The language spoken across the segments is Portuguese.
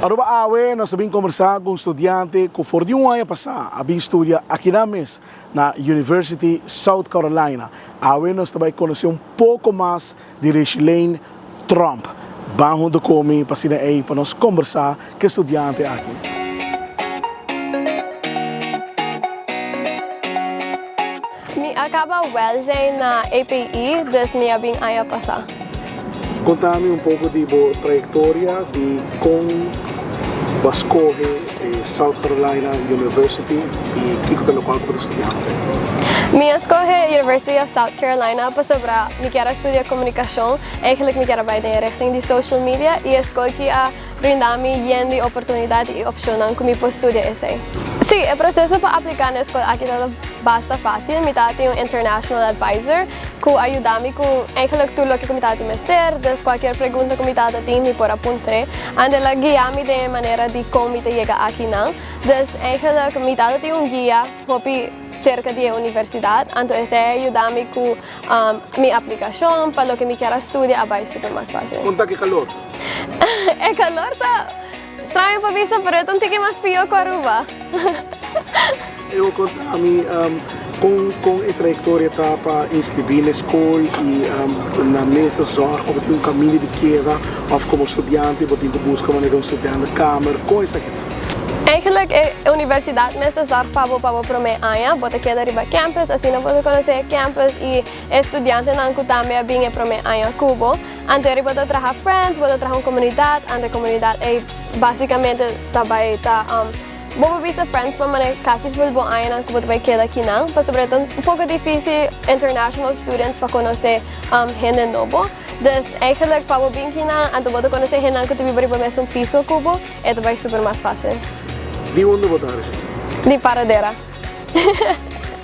Aruba awe, nós vamos conversar com um estudante que for de ano passado, a estudia aqui na Universidad di South Carolina. Awe, nós também conhecer pouco mais de Richelain Tromp. Vamos de comer para nós conversar com estudante aqui. Me acaba welzijn na API, dus me abing aya passar. Conta-me pouco de boa trajetória de com a scoge de South Carolina University e que é o local para estudar. Minha escolhe University of South Carolina para sobre me quero estudar comunicação, eigenlijk me quero vai na richting de social media e escolhi que a brindar-me a oportunidade e opção que me posso estudar esse. Sim, o processo para aplicar na escola aqui é bastante fácil. Me tenho um international advisor que ajuda-me com eigenlijk tudo que me tenho mester, dus qualquer pergunta que me tenho me pode apontar, e ela guia-me de maneira de como me chegar aqui não. Dus eigenlijk me tenho guia hopi cerca da universidade, então esse ajuda-me com minha aplicação para o que me quero estudar, vai super mais fácil. Conta que calor? É calor tá estranho para vista, pero então tem que mais pior com a Aruba. Eu conta-me com a trajetória tá para inscrever na escola e na mesa zorg, of tem caminho de queda, of como estudante, você tem que buscar maneira de estudante de câmera, com isso aqui. Eigenlijk a universidade mesmo zorg para o meu ano, você quer arribar campus, assim não pode conhecer campus e estudante não que também bem para o meu ano cubo. Antes você trabalha friends, você trabalha uma comunidade, a comunidade é basicamente também tá Bobo visa friends pa man kasi full bom ayan ang kubot bay keda kinang. Pa sobretot un pouco difícil international students pa conhecer gente novo. Dus eigenlijk pa bo bem kinang anto boto conhecer gente que tiver para mais piso cubo, eto vai super mais fácil. De onde botar? De Paradera.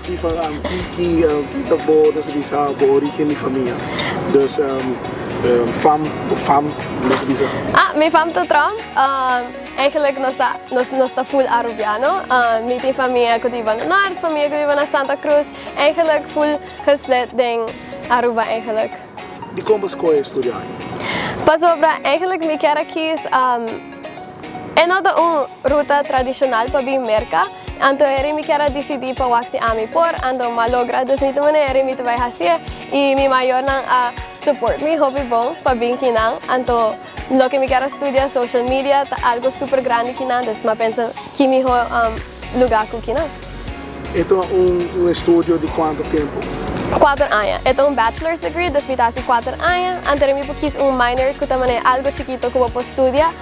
E falam que tá bom nós bisa bo origem de família. Dus fam nós bisa. Mijn fam to Tromp. Eigenlijk nós tá full Arubiano. Minha família que vive no norte, família que vive na Santa Cruz. Eigenlijk full gesplit ding Aruba eigenlijk. De como escolhe estudar? Pas obra eigenlijk me quero aqui é nota ruta tradicional para vir Merca. Então eu me quero decidir para waxi ami por, então malogra das minhas maneiras me vai fazer e me maior não a support me hobby bom para vir kinang. Então lo que me quero estudar social media tá algo super grande kinang, dus ma pensa que me lugar com kinang. Então um estudo de quanto tempo? 4 anos. Ito bachelor's degree, das me tasi 4 anos. Antes me pukis minor que também é algo chiquito que eu posso estudar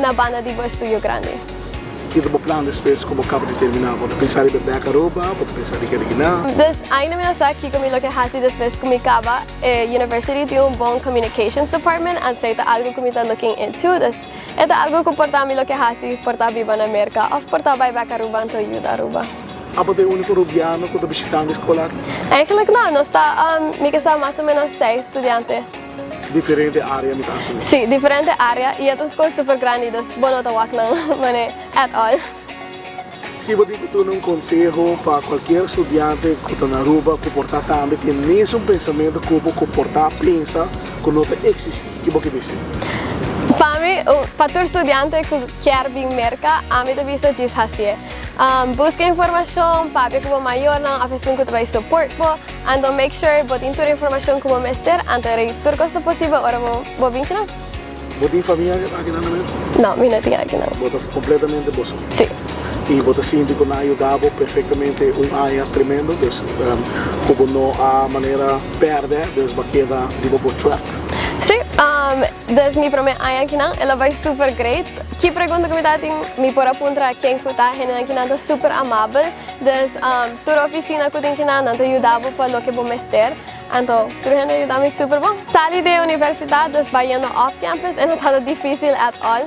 na banda de estudio grande. E do plano depois como acaba de terminar, pode pensar em beber a Aruba, pode pensar em querer guinar. Dus ainda me nasa aqui como que hasi depois que me acaba university tem bom communications department, aceita algo que me tá looking into. Dus ito algo que porta me lo que hasi porta viva na Merca, of porta vai beber Aruba to ajuda Aruba. Apa tem único rubiano que está visitando a escola? Eigenlijk não, nós está me que mais ou menos 6 estudantes. Diferente área, me tá assim. Sim, diferente área e é uma escola super grande, dus bono ta wak lang, mane at all. Se você tem um conselho para qualquer estudante que está na Aruba, que porta também tem mesmo pensamento que o porta pensa que não existe, que você diz? Para mim, para o estudante que quer vir Merca, a mim também se diz assim. Busca informação, papi que maior não, a pessoa que vai support po, and make sure botin toda informação que vou mester, antes tudo costa possível, ora vou vir aqui não. Você tem família aqui na Merca? Não, minha não tem aqui não. Você completamente você? Sim. E você sente que não ajudava perfeitamente área tremendo, dus como não a maneira perde, dus você queda de boa track. Sim, dus minha primeira área aqui não, ela vai super great. Que pergunta que me dá me por apontar quem que está aqui não super amável, dus toda oficina que tem aqui não ajudava para o que vou mester. Então, tudo gente ajuda-me super bom. Sali da universidade, dus vai indo off campus, e não está difícil at all.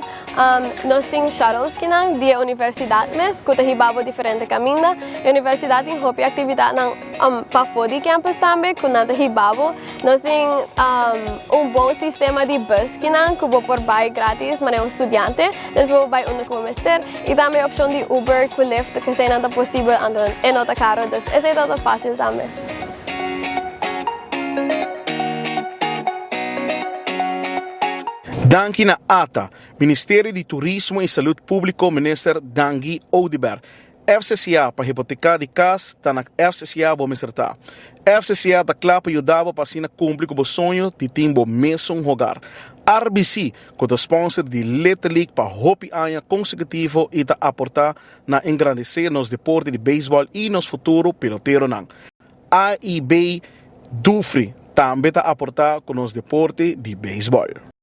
Nós temos shuttles que não da universidade mesmo, que tem diferente caminho. A universidade tem hopi atividade para fora do campus também, que não tem Nós temos bom sistema de bus que não, que vou por vai grátis, mas é estudante, dus vou vai onde como mester. E também a opção de Uber, que Lyft, que se não é possível, então é não caro, dus esse é tudo fácil também. Danki na ATA, Ministério de Turismo e Saúde Público, Minister Dangi Oudiber. FCCA para hipotecar de casa, tá na FCCA vou mesertar. FCCA tá claro para ajudar para assim cumprir com o sonho de timbo mesmo jogar. RBC, com o sponsor de Little League para hopi ano consecutivo e tá aportar na engrandecer nos deportes de beisebol e nos futuro pelotero nang. AIB Dufri também tá aportar com os deportes de beisebol.